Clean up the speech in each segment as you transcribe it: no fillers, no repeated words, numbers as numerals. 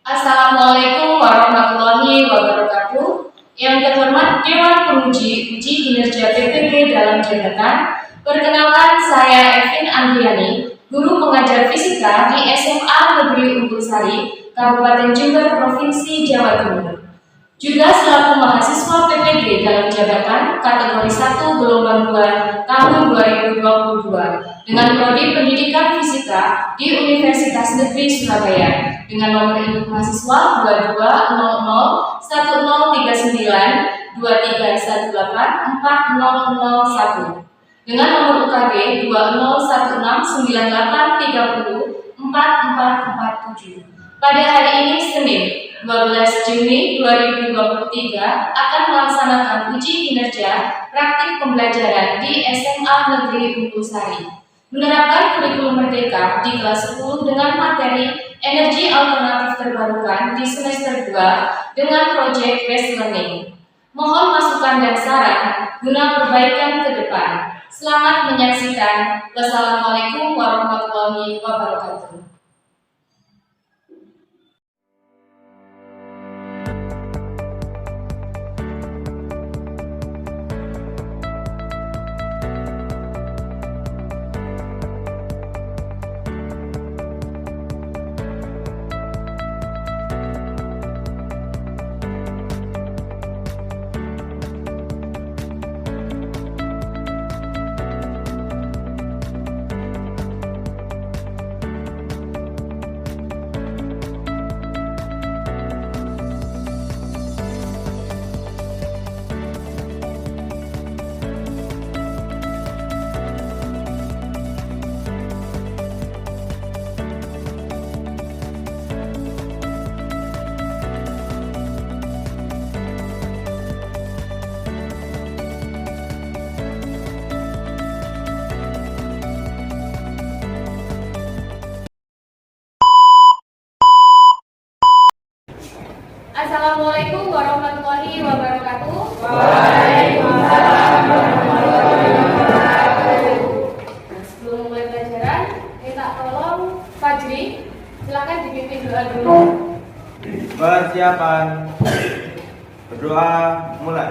Assalamualaikum warahmatullahi wabarakatuh. Yang terhormat Dewan Penguji Uji Kinerja PPG dalam Jabatan. Perkenalkan, saya Evin Andriani, guru pengajar fisika di SMA Negeri Unggul Sari, Kabupaten Jember, Provinsi Jawa Timur. Juga selaku mahasiswa PPG dalam jabatan kategori 1 gelombang 2 tahun 2022 dengan prodi Pendidikan Fisika di Universitas Negeri Surabaya dengan nomor induk mahasiswa 2200139231840001 dengan nomor UKG 201698304447. Pada hari ini Senin 12 Juni 2023 akan melaksanakan uji kinerja praktik pembelajaran di SMA Negeri Unggul Sari. Menerapkan kurikulum merdeka di kelas 10 dengan materi energi alternatif terbarukan di semester 2 dengan project based learning. Mohon masukan dan saran guna perbaikan ke depan. Selamat menyaksikan. Wassalamualaikum warahmatullahi wabarakatuh. Assalamualaikum warahmatullahi wabarakatuh. Waalaikumsalam warahmatullahi wabarakatuh. Sebelum mulai pelajaran, minta tolong Fajri, silakan dipimpin doa dulu. Persiapan. Berdoa mulai.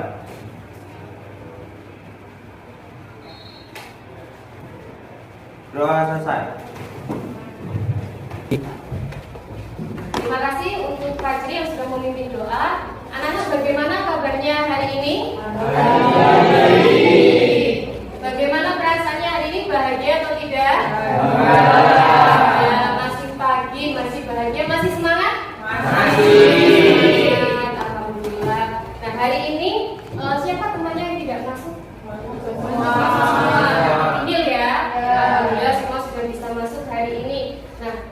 Doa selesai. Terima kasih untuk Fajri yang sudah memimpin doa. Anak-anak, bagaimana kabarnya hari ini? Bagaimana perasaannya hari ini? Bahagia atau tidak? Ya, masih pagi, masih bahagia, masih semangat? Masih. Alhamdulillah. Nah, hari ini siapa temannya yang tidak masuk? Inil ya. Alhamdulillah semua sudah bisa masuk hari ini. Nah,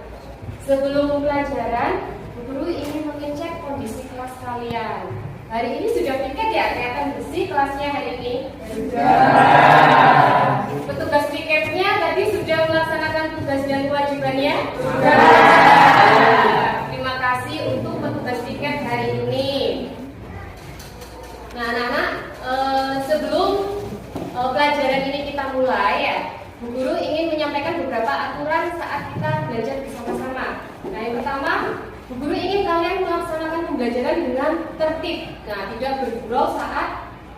sebelum pelajaran, guru ingin mengecek kondisi kelas kalian. Hari ini sudah piket ya, kelihatan bersih kelasnya hari ini? Sudah. Petugas piketnya tadi sudah melaksanakan tugas dan kewajibannya? Sudah. Terima kasih untuk petugas piket hari ini. Nah, anak-anak, sebelum pelajaran ini kita mulai ya, Bu Guru ingin menyampaikan beberapa aturan saat kita belajar bersama-sama. Nah, yang pertama, Bu Guru ingin kalian melaksanakan pembelajaran dengan tertib. Nah, tidak bergurau saat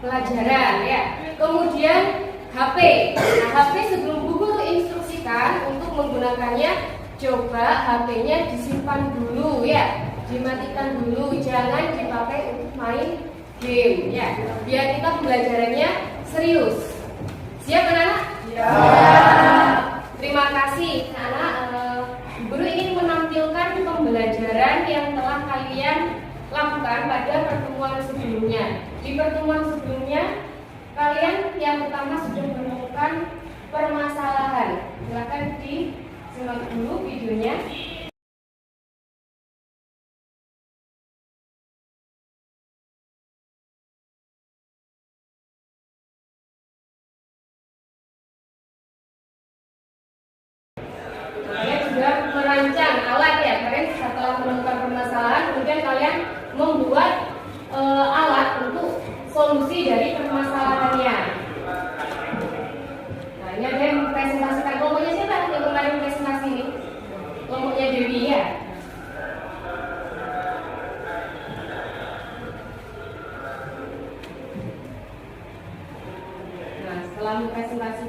pelajaran ya. Kemudian HP. Nah, HP sebelum Bu Guru instruksikan untuk menggunakannya, coba HP-nya disimpan dulu ya. Dimatikan dulu, jangan dipakai untuk main game ya. Biar kita pembelajarannya serius. Siap anak-anak? Ya. Terima kasih. Anak-anak, guru ingin menampilkan pembelajaran yang telah kalian lakukan pada pertemuan sebelumnya. Di pertemuan sebelumnya, kalian yang pertama sudah menemukan permasalahan. Silakan disimak dulu videonya. Merancang alat ya, kalian setelah menemukan permasalahan, kemudian kalian membuat alat untuk solusi dari permasalahannya. Nah, ini ada yang mempresentasikan kelompoknya siapa yang kemarin presentasi ini? Kelompoknya Dewi ya.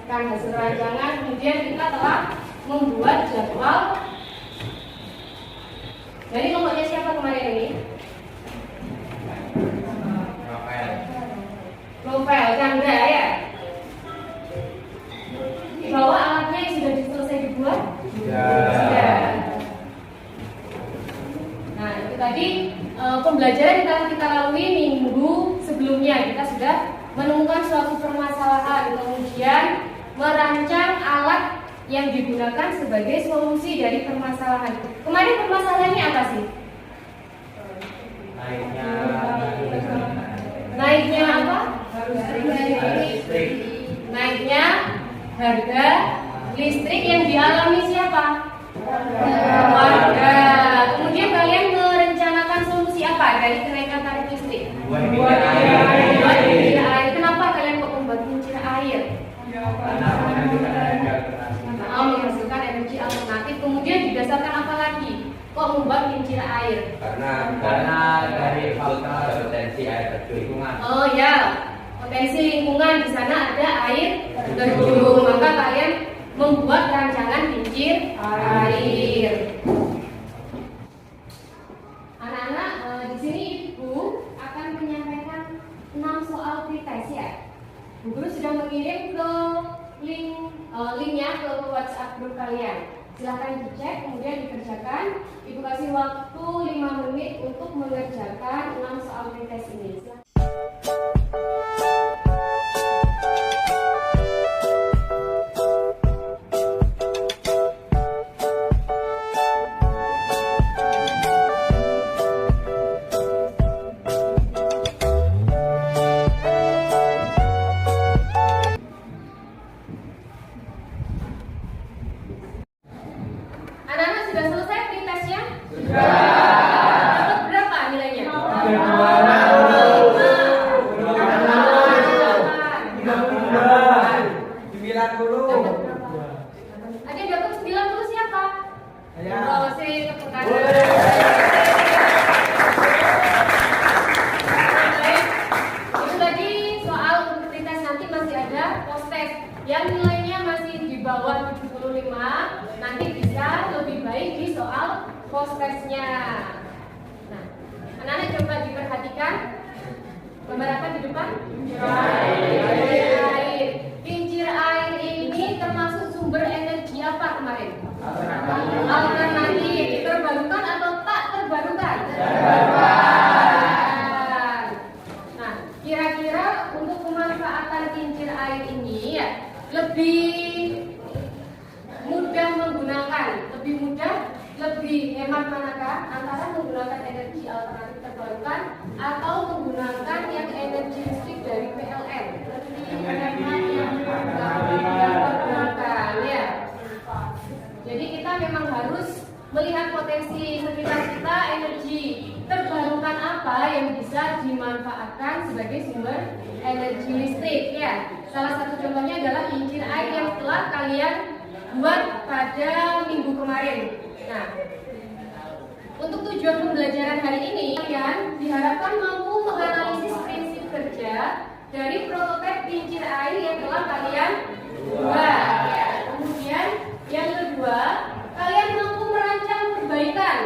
menyaksikan hasil rancangan. Kemudian kita telah membuat jadwal. Jadi kelompoknya siapa kemarin ini? Novel, Chandra ya. Bawa alatnya yang sudah selesai dibuat? Sudah. Nah, itu tadi pembelajaran yang telah kita lalui minggu sebelumnya. Kita sudah menemukan suatu permasalahan, kemudian merancang alat yang digunakan sebagai solusi dari permasalahan. Kemarin permasalahannya apa sih? Naiknya apa? Naiknya harga listrik yang dialami siapa? Warga. Kemudian kalian merencanakan solusi apa dari kenaikan tarif listrik? Buat kincir air. Kenapa kalian kok membuat kincir air? Menghasilkan energi alternatif. Kemudian didasarkan apa lagi? Kok membuat kincir air? Karena dari faktor potensi air terjun lingkungan. Oh ya, potensi lingkungan, di sana ada air terjun. Maka kalian membuat rancangan kincir air. Anak-anak, di sini Ibu akan menyampaikan 6 soal pretest ya. Bu Guru sudah mengirim ke linknya ke WhatsApp grup kalian. Silahkan dicek, kemudian dikerjakan. Ibu kasih waktu 5 menit untuk mengerjakan 6 soal pretest ini. Anak-anak sudah selesai pretestnya? Sudah. Dapat berapa nilainya? 90. Ada yang dapat 90 siapa? Oh, sih tepuk tangan. Baik. Itu tadi soal untuk pretest, nanti masih ada post test yang nilainya masih di bawah 75. Nanti bisa lebih baik di soal post testnya. Nah, anak-anak coba diperhatikan. Gambar apa di depan? Kincir air. Kincir air ini termasuk sumber energi apa kemarin? Alternatif. Terbarukan atau tak terbarukan? Terbarukan. Nah, kira-kira untuk pemanfaatan kincir air ini ya lebih mudah menggunakan, lebih hemat manakah antara menggunakan energi alternatif terbarukan atau menggunakan yang energi listrik dari PLN? Lebih hemat yang terbarukan ya. Jadi kita memang harus melihat potensi sekitar kita, energi terbarukan apa yang bisa dimanfaatkan sebagai sumber energi listrik ya. Salah satu contohnya adalah kincir air yang telah kalian buat pada minggu kemarin. Nah, untuk tujuan pembelajaran hari ini, kalian diharapkan mampu menganalisis prinsip kerja dari prototipe kincir air yang telah kalian buat. Ya. Kemudian yang kedua, kalian mampu merancang perbaikan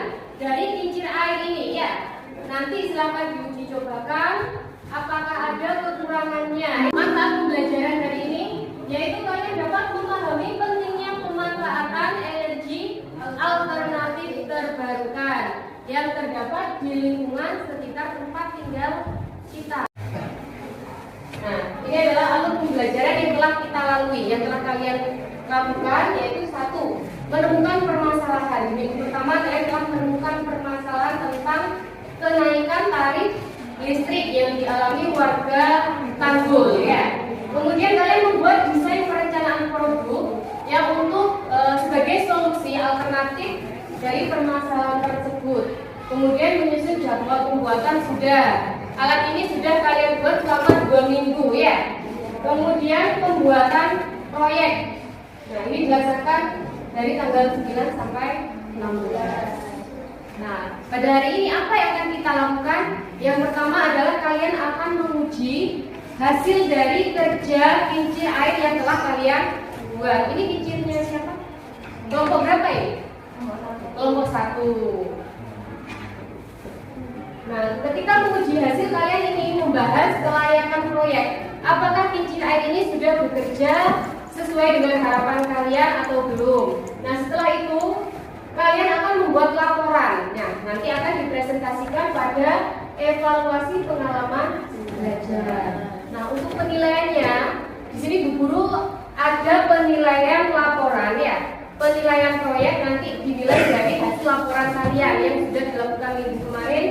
dari kincir air ini ya. Nanti silahkan diuji cobakan apakah ada kekurangannya. Manfaat pembelajaran hari ini yaitu kalian dapat memahami pentingnya pemanfaatan energi alternatif terbarukan yang terdapat di lingkungan sekitar tempat tinggal kita. Nah, ini adalah alur pembelajaran yang telah kita lalui, yang telah kalian lakukan, yaitu 1. Menemukan permasalahan. Di minggu pertama kalian telah menemukan permasalahan tentang kenaikan tarif listrik yang dialami warga Tanggul ya. Kemudian kalian membuat desain perencanaan produk yang untuk sebagai solusi alternatif dari permasalahan tersebut. Kemudian menyusun jadwal pembuatan sudah. Alat ini sudah kalian buat selama 2 minggu ya. Kemudian pembuatan proyek. Nah, ini berdasarkan dari tanggal 9 sampai 16. Nah, pada hari ini apa yang akan kita lakukan? Yang pertama adalah kalian akan menguji hasil dari kerja kincir air yang telah kalian buat. Ini kincirnya siapa? Kelompok berapa ini? Kelompok 1. Nah, ketika menguji hasil, kalian ingin membahas kelayakan proyek. Apakah kincir air ini sudah bekerja sesuai dengan harapan kalian atau belum? Nah, setelah itu kalian akan membuat laporan. Nah, nanti akan dipresentasikan pada evaluasi pengalaman belajar. Nah, untuk penilaiannya, di sini Bu Guru ada penilaian laporan ya. Penilaian proyek nanti dinilai dari hasil laporan kalian yang sudah dilakukan minggu kemarin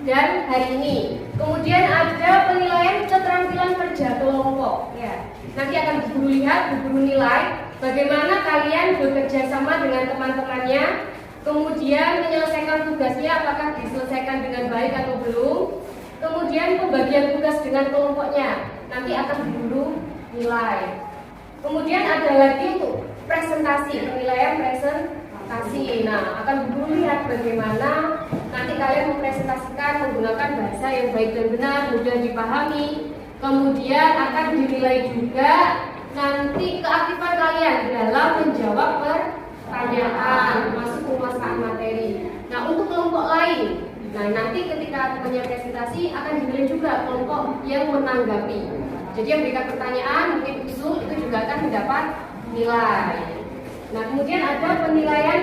dan hari ini. Kemudian ada penilaian keterampilan kerja kelompok ya. Nanti akan Bu Guru lihat, Bu Guru nilai bagaimana kalian bekerja sama dengan teman-temannya, kemudian menyelesaikan tugasnya apakah diselesaikan dengan baik atau belum, kemudian pembagian tugas dengan kelompoknya nanti akan Bu Guru nilai. Kemudian ada lagi untuk presentasi, penilaian presentasi. Nah, akan Bu Guru lihat bagaimana nanti kalian mempresentasikan menggunakan bahasa yang baik dan benar, mudah dipahami. Kemudian akan dinilai juga nanti keaktifan kalian dalam menjawab pertanyaan, masuk pemasaran materi. Nah, untuk kelompok lain, nah nanti ketika punya presentasi akan dinilai juga kelompok yang menanggapi. Jadi yang berikan pertanyaan, mungkin usul itu juga akan mendapat nilai. Nah, kemudian ada penilaian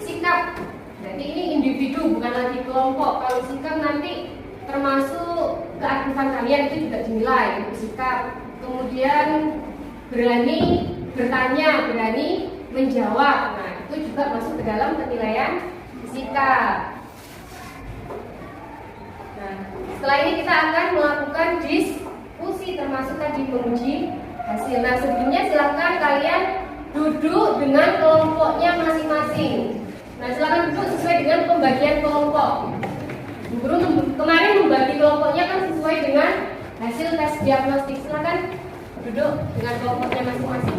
sikap. Jadi ini individu, bukan lagi kelompok. Kalau sikap nanti termasuk keaktifan kalian itu juga dinilai untuk sikap. Kemudian berani bertanya, berani menjawab. Nah, itu juga masuk ke dalam penilaian sikap. Nah, setelah ini kita akan melakukan diskusi termasuk tadi menguji hasil. Nah, sebelumnya silakan kalian duduk dengan kelompoknya masing-masing. Nah, silakan duduk sesuai dengan pembagian kelompok. Bu Guru kemarin membagi kelompoknya kan sesuai dengan hasil tes diagnostik. Silakan duduk dengan kelompoknya masing-masing.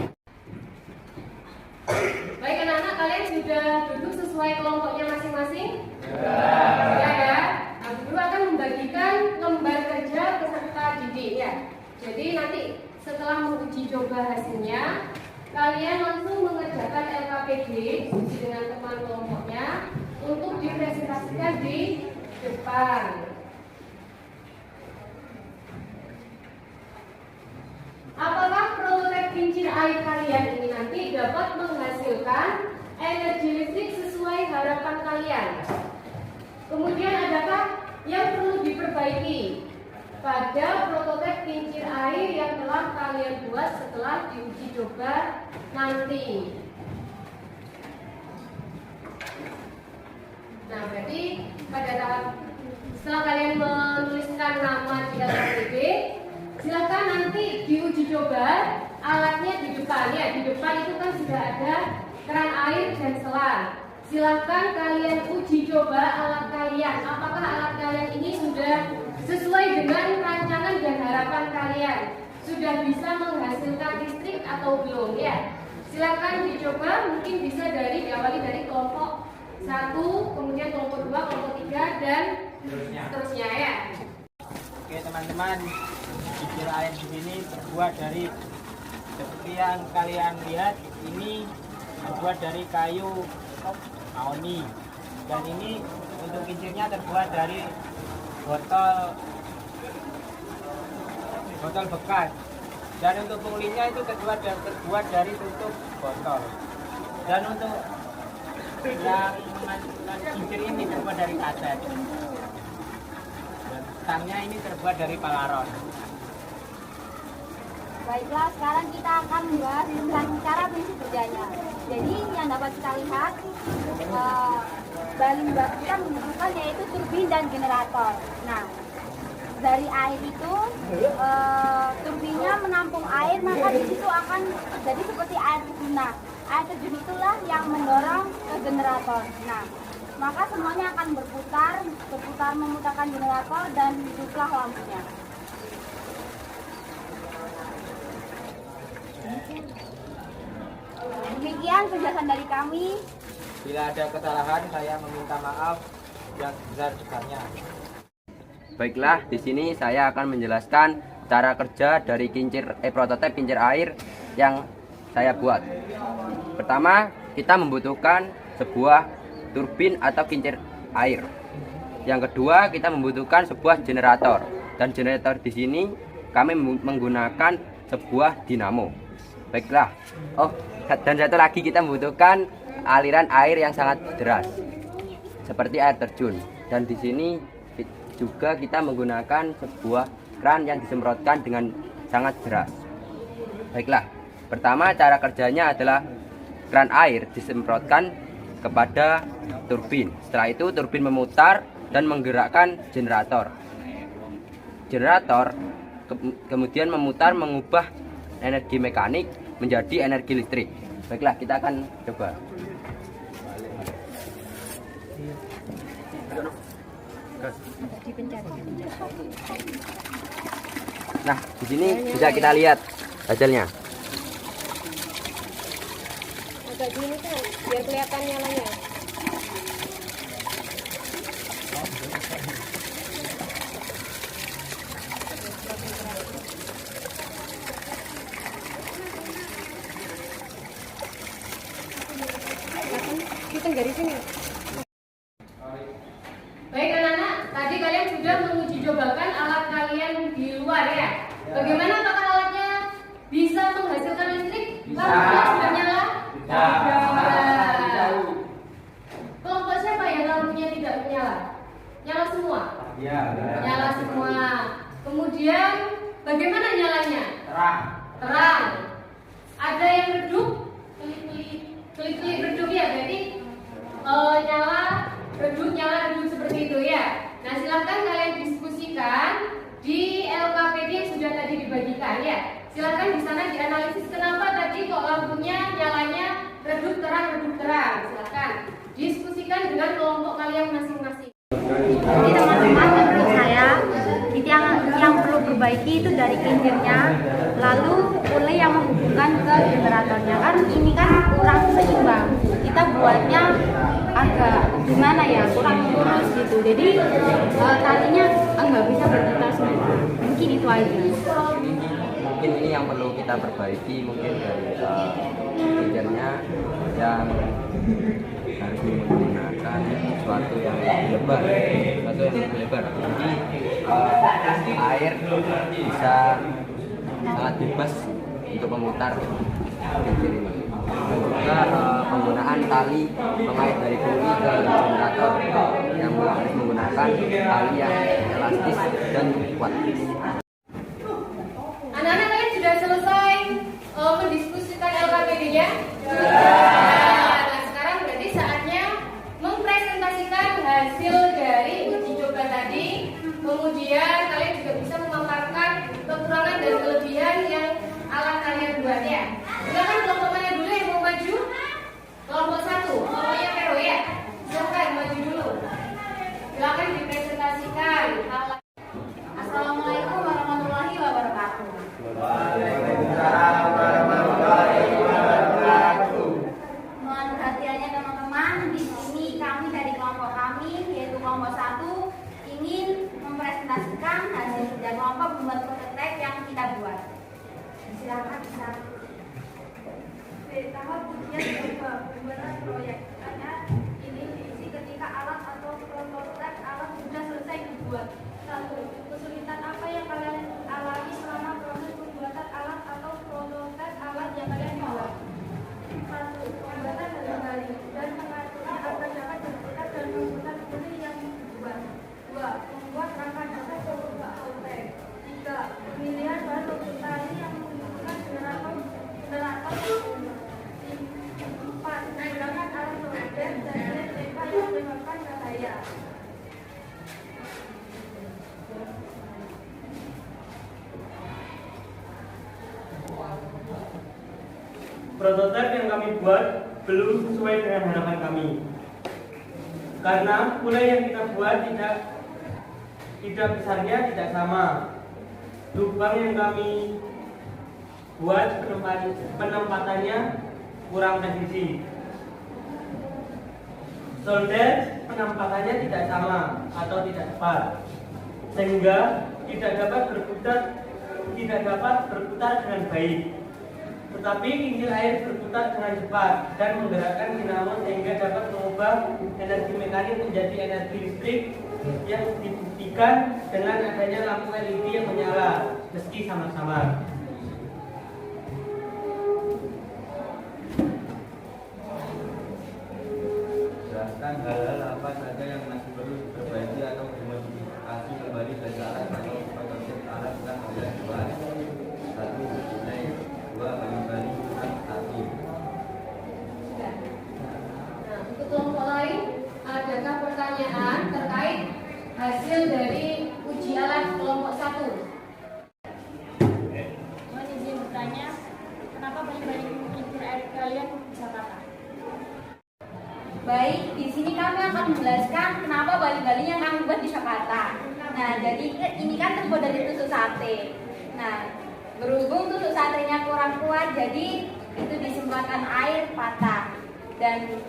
Baik anak-anak, kalian sudah duduk sesuai kelompoknya masing-masing? Ya ya. Nah, Bu Guru akan membagikan lembar kerja peserta didik ya. Jadi nanti setelah menguji coba hasilnya, kalian langsung mengerjakan LKPD dengan teman kelompoknya untuk dipresentasikan di depan. Apakah prototipe kincir air kalian ini nanti dapat menghasilkan energi listrik sesuai harapan kalian? Kemudian adakah yang perlu diperbaiki pada prototipe kincir air yang telah kalian buat setelah diuji coba nanti? Nah, berarti pada tahap setelah kalian menuliskan nama di LKPD, silakan nanti diuji coba alatnya di depan ya. Di depan itu kan sudah ada keran air dan selang. Silakan kalian uji coba alat kalian. Apakah alat kalian ini sudah sesuai dengan rancangan dan harapan kalian? Sudah bisa menghasilkan listrik atau belum ya? Silakan dicoba, mungkin bisa diawali dari kelompok 1, kemudian kelompok 2, kelompok 3 dan seterusnya ya. Oke teman-teman, kincir air di sini terbuat dari seperti yang kalian lihat, ini terbuat dari kayu mahoni, dan ini untuk kincirnya terbuat dari botol bekas, dan untuk pengulinya itu terbuat dari tutup botol, dan untuk yang kincir ini terbuat dari kaset, dan stangnya ini terbuat dari palaron. Baiklah, sekarang kita akan membahas tentang cara prinsip kerjanya. Jadi yang dapat kita lihat, bahan baku kita membutuhkan yaitu turbin dan generator. Nah, dari air itu, turbinnya menampung air, maka di situ akan jadi seperti air terjun. Nah, air terjun itulah yang mendorong ke generator. Nah, maka semuanya akan berputar memutarkan generator dan hiduplah lampunya. Demikian penjelasan dari kami. Bila ada kesalahan, saya meminta maaf yang sebesar-besarnya. Baiklah, di sini saya akan menjelaskan cara kerja dari prototipe kincir air yang saya buat. Pertama, kita membutuhkan sebuah turbin atau kincir air. Yang kedua, kita membutuhkan sebuah generator. Dan generator di sini kami menggunakan sebuah dinamo. Baiklah. Oh, dan satu lagi kita membutuhkan aliran air yang sangat deras, seperti air terjun. Dan di sini juga kita menggunakan sebuah kran yang disemprotkan dengan sangat deras. Baiklah. Pertama, cara kerjanya adalah kran air disemprotkan kepada turbin. Setelah itu turbin memutar dan menggerakkan generator. Generator kemudian memutar mengubah energi mekanik menjadi energi listrik. Baiklah, kita akan coba. Nah, di sini bisa kita lihat hasilnya. Agak gini kan, biar kelihatan nyalanya. Kita dari sini. Baik anak-anak, tadi kalian sudah menguji cobakan alat kalian di luar ya. Bagaimana apakah alatnya bisa menghasilkan listrik? Lampunya sudah nyala? Tidak. Kelompok siapa yang lampunya tidak menyala? Nyala semua? Ya. Nyala semua. Kemudian bagaimana nyalanya? Terang. Ada yang redup? Kelip-kelip redup ya, berarti nyala redup seperti itu ya. Nah, silahkan kalian diskusikan di LKPD yang sudah tadi dibagikan ya. Silahkan di sana dianalisis kenapa tadi kok lampunya nyalanya redup terang. Silahkan diskusikan dengan kelompok kalian masing-masing. Jadi teman-teman, menurut saya yang perlu perbaiki itu dari kincirnya, lalu relay yang menghubungkan ke generatornya. Kan ini kan kurang seimbang, kita buatnya agak gimana ya, kurang lurus gitu. Jadi talinya nggak bisa berputar semua. Mungkin itu aja. Mungkin ini yang perlu kita perbaiki, mungkin dari kincirnya yang harus menggunakan sesuatu yang lebih lebar. Jadi air bisa sangat bebas untuk memutar kincir ini. Dan juga penggunaan tali pengait dari bumi ke generator yang harus menggunakan tali yang elastis dan kuat. Anak-anak kalian sudah selesai mendiskusikan LKPD-nya? Nah, sekarang berarti saatnya mempresentasikan hasil dari uji coba tadi. Kemudian kalian juga bisa memaparkan kekurangan dan kelebihan yang alat kalian buat ya. Silakan kelompok mana dulu yang mau maju? Kelompok 1, kelompoknya Vero ya. Silakan maju dulu. Silakan dipresentasikan. Assalamualaikum warahmatullahi wabarakatuh. Waalaikumsalam warahmatullahi wabarakatuh. Mohon perhatiannya teman-teman, di sini kami dari kelompok kami yaitu kelompok 1 ingin mempresentasikan hasil kerja kelompok membuat prototipe yang kita buat. Silakan. Tahap ujian pembuatan proyek. Ini diisi ketika alat atau prototipe alat sudah selesai dibuat. 1. Kesulitan apa yang kalian alami selama proses pembuatan alat atau prototipe alat yang kalian buat? 1. Pembuatan kembali dan mengaturnya agar dapat berputar dan memutar kulit yang dibuat. 2. Membuat rangka dasar sebuah prototipe. 3. Pemilihan bahan baku tali yang menggunakan generator. 4. Menggunakan alat prototipe dan elektrika yang menyebabkan bahaya. Prototipe yang kami buat belum sesuai dengan harapan kami. Karena mulai yang kita buat tidak besarnya tidak sama. Lubang yang kami buat penempatannya kurang presisi. Solder penempatannya tidak sama atau tidak tepat, sehingga tidak dapat berputar tidak dapat berputar dengan baik. Tetapi kincir air berputar dengan cepat dan menggerakkan dinamo sehingga dapat mengubah energi mekanik menjadi energi listrik yang dibuktikan dengan adanya lampu LED yang menyala meski samar-samar. Jelaskan hal-hal apa saja yang masih perlu diperbaiki atau dimodifikasi kembali dari alat atau prototip alat yang sudah dibuat. 1. Nilai 2. Balik-balik kurang 1. Nah, untuk kelompok lain, adakah pertanyaan terkait hasil dari uji alat kelompok 1? Mohon izin bertanya, kenapa balik-balik kincir air kalian bisa patah? Baik, di sini kami akan menjelaskan kenapa bali-bali yang kami buat bisa patah. Nah, jadi ini kan terbuat dari tusuk sate. Nah, berhubung tusuk satenya kurang kuat, jadi itu disempatkan air patah. Dan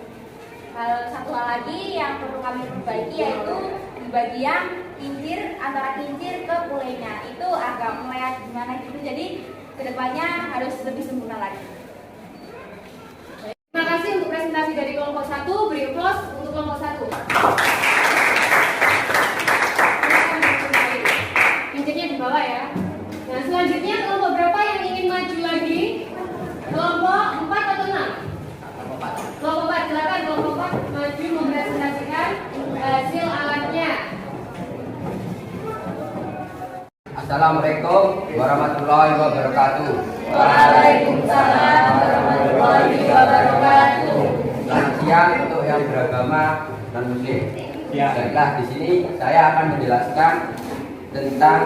satu hal lagi yang perlu kami perbaiki yaitu di bagian kincir antara kincir ke kulenya itu agak meleat gimana gitu. Jadi kedepannya harus lebih sempurna lagi. Terima kasih untuk presentasi dari kelompok 1. Beri aplaus untuk kelompok 1. Kincirnya di bawah ya. Nah, selanjutnya kelompok berapa yang ingin maju lagi? Kelompok 4 atau 6? Kelompok 4, silakan kelompok 4 maju mempresentasikan hasil alatnya. Assalamualaikum warahmatullahi wabarakatuh. Waalaikumsalam warahmatullahi wabarakatuh. Selamat siang untuk yang beragama non muslim. Baiklah, di sini saya akan menjelaskan tentang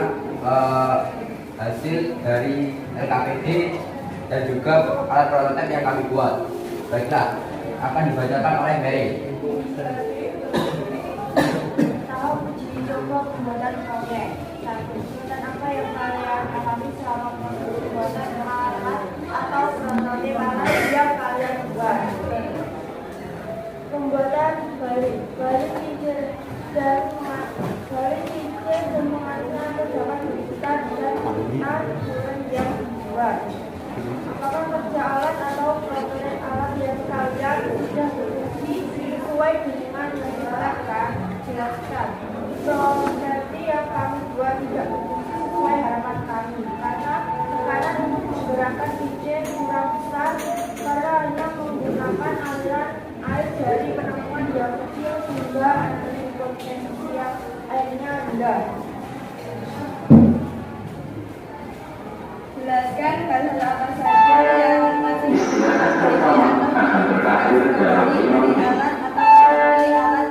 hasil dari LKPD dan juga alat prototipe yang kami buat. Baiklah, akan dibacakan oleh Mary. Tahap uji coba pembuatan proyek. 1. Kesulitan apa yang kalian alami selama proses pembuatan alat atau prototipe alat yang kalian buat? Pembuatan balik kincir dan pengalihan terdapat kesulitan dan aturan yang dibuat. Apakah kerja alat atau prototipe alat yang kalian sudah berfungsi sesuai dengan yang diharapkan? Jelaskan. Prototipe yang kami buat tidak berfungsi sesuai harapan kami karena tekanan untuk menggerakkan kincir kurang besar karena hanya menggunakan aliran air dari penampungan yang kecil sehingga energi potensi yang airnya rendah. Jelaskan hal-hal apa saja yang masih diperbaiki atau modifikasi kembali dari alat atau dari alat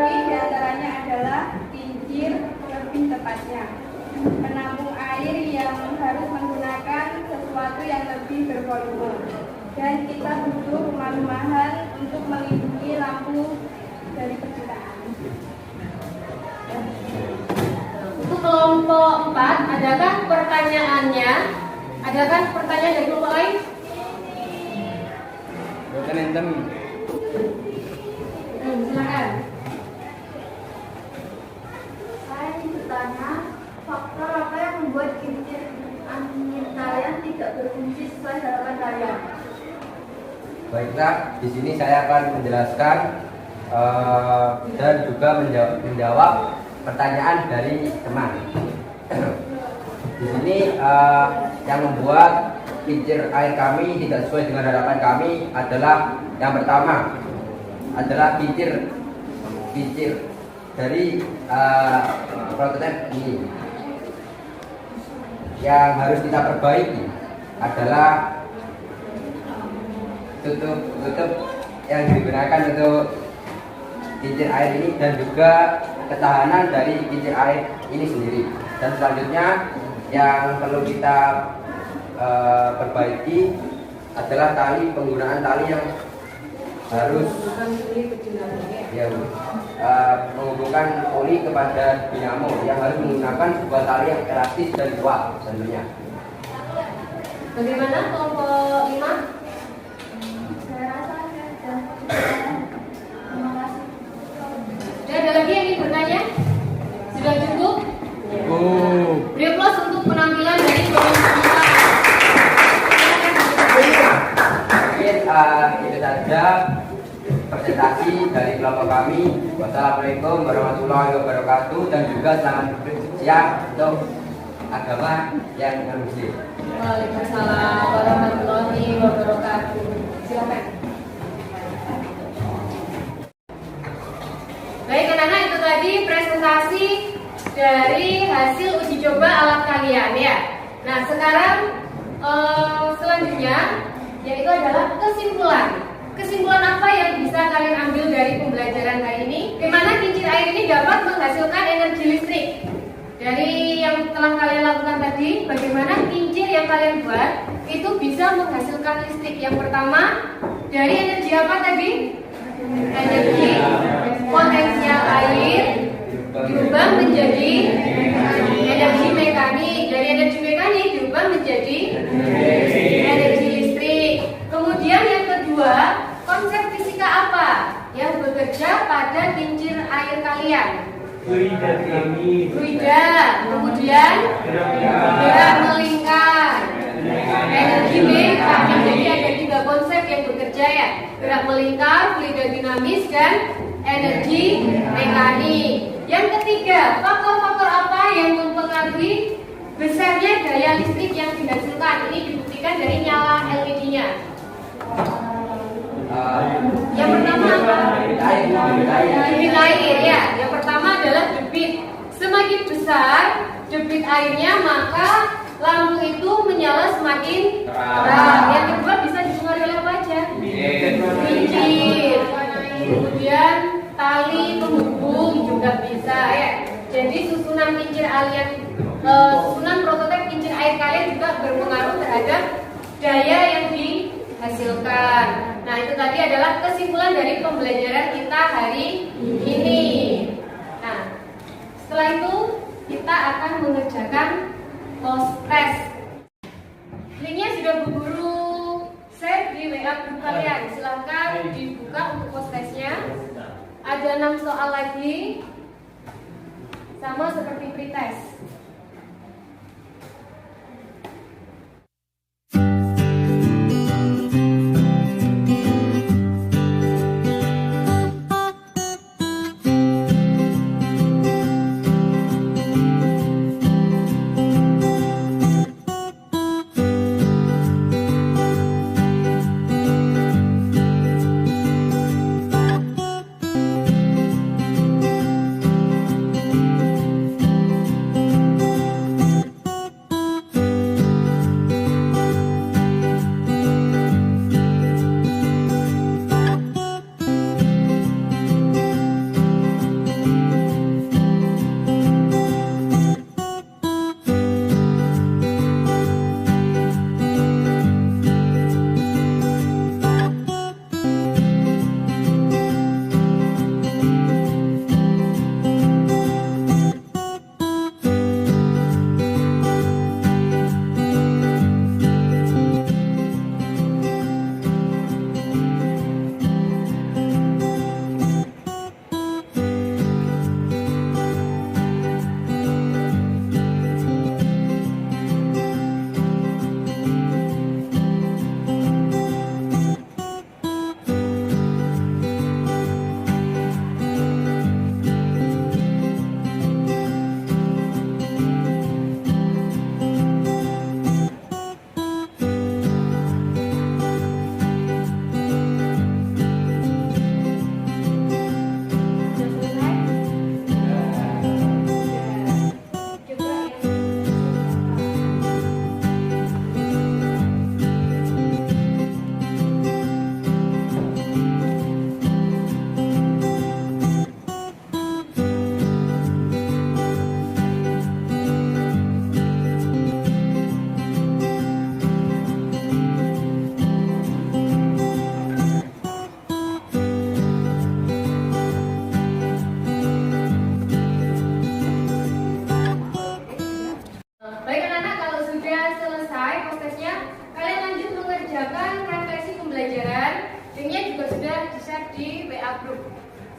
yang diantaranya adalah kincir, lebih tepatnya penampung air yang harus menggunakan sesuatu yang lebih bervolume, dan kita butuh rumah-rumahan untuk melindungi lampu dari percikan. Untuk kelompok 4, adakah pertanyaannya? Adakah pertanyaan dari kelompok lain? Silakan. Saya ingin bertanya, faktor apa yang membuat kincir angin kalian tidak berfungsi sesuai harapan kalian? Baiklah, di sini saya akan menjelaskan dan juga menjawab pertanyaan dari teman. Di sini yang membuat kincir air kami tidak sesuai dengan harapan kami adalah yang pertama adalah kincir dari prototipe ini. Yang harus kita perbaiki adalah tutup yang digunakan untuk kincir air ini dan juga ketahanan dari kincir air ini sendiri. Dan selanjutnya yang perlu kita perbaiki adalah penggunaan tali yang harus menghubungkan oli kepada dinamo yang harus menggunakan sebuah tali yang elastis dan kuat tentunya. Bagaimana kelompok 5? Saya rasa sudah. Terima kasih. Ada lagi yang ingin bertanya? Sudah presentasi dari kelompok kami. Wassalamualaikum warahmatullahi wabarakatuh, dan juga selamat bersiap untuk agama yang non-muslim. Waalaikumsalam warahmatullahi wabarakatuh. Silakan. Baik anak-anak, itu tadi presentasi dari hasil uji coba alat kalian ya. Nah sekarang selanjutnya yaitu adalah kesimpulan. Kesimpulan apa yang bisa kalian ambil dari pembelajaran hari ini? Bagaimana kincir air ini dapat menghasilkan energi listrik? Dari yang telah kalian lakukan tadi, bagaimana kincir yang kalian buat itu bisa menghasilkan listrik? Yang pertama, dari energi apa tadi? Energi potensial air diubah menjadi energi mekanik. Dari energi mekanik diubah menjadi energi listrik. Kemudian yang kedua, konsep fisika apa yang bekerja pada kincir air kalian? Fluida, kemudian gerak melingkar, energi mekanik. Jadi ada 3 konsep yang bekerja ya: gerak melingkar, fluida dinamis, dan energi mekanik. Yang ketiga, faktor-faktor apa yang mempengaruhi besarnya daya listrik yang dihasilkan? Ini dibuktikan dari nyala LED-nya. Yang pertama apa? Debit air ya. Yang pertama adalah debit. Semakin besar debit airnya, maka lampu itu menyala semakin terang. Yang kedua bisa dipengaruhi oleh apa aja? Kincir. Kemudian tali penghubung juga bisa ya. Jadi susunan kincir susunan prototipe kincir air kalian juga berpengaruh terhadap daya yang dihasilkan. Nah itu tadi adalah kesimpulan dari pembelajaran kita hari ini. Nah setelah itu kita akan mengerjakan post test. Linknya sudah Bu Guru share di WA group kalian. Silahkan dibuka untuk post testnya. Ada 6 soal lagi, sama seperti pretest.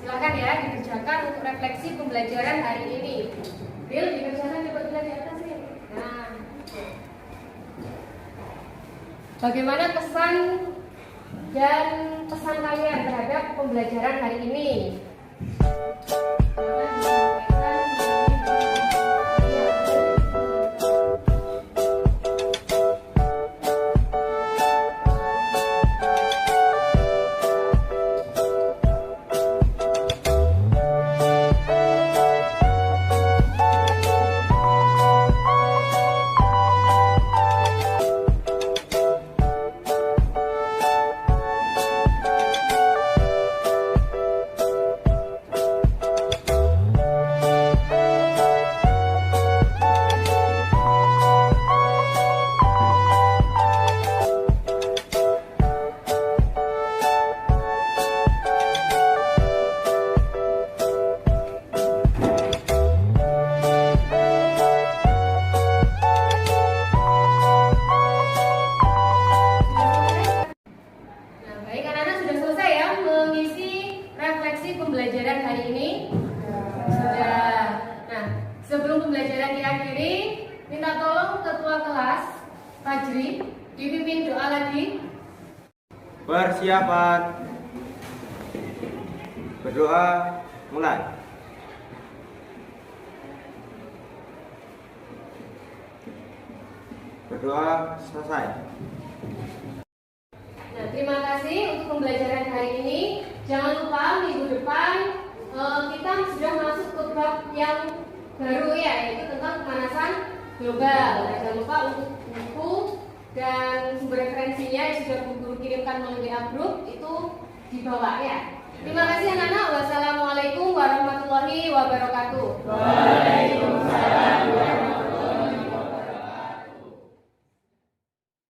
Silakan ya dikerjakan untuk refleksi pembelajaran hari ini. Bill, dikerjakan coba dilihat di atas ya. Nah, bagaimana kesan dan pesan kalian terhadap pembelajaran hari ini. Pembelajaran hari ini sudah. Nah, sebelum pembelajaran diakhiri, minta tolong ketua kelas Fajri dipimpin doa lagi. Persiapan. Berdoa mulai. Berdoa selesai. Nah, terima kasih untuk pembelajaran hari ini. Jangan lupa minggu depan kita sudah masuk ke bab yang baru ya, yaitu tentang pemanasan global. Nah, jangan lupa untuk buku dan sumber referensinya yang sudah Bu Guru kirimkan melalui WA Group itu dibawa ya. Terima kasih anak-anak. Wassalamualaikum warahmatullahi wabarakatuh.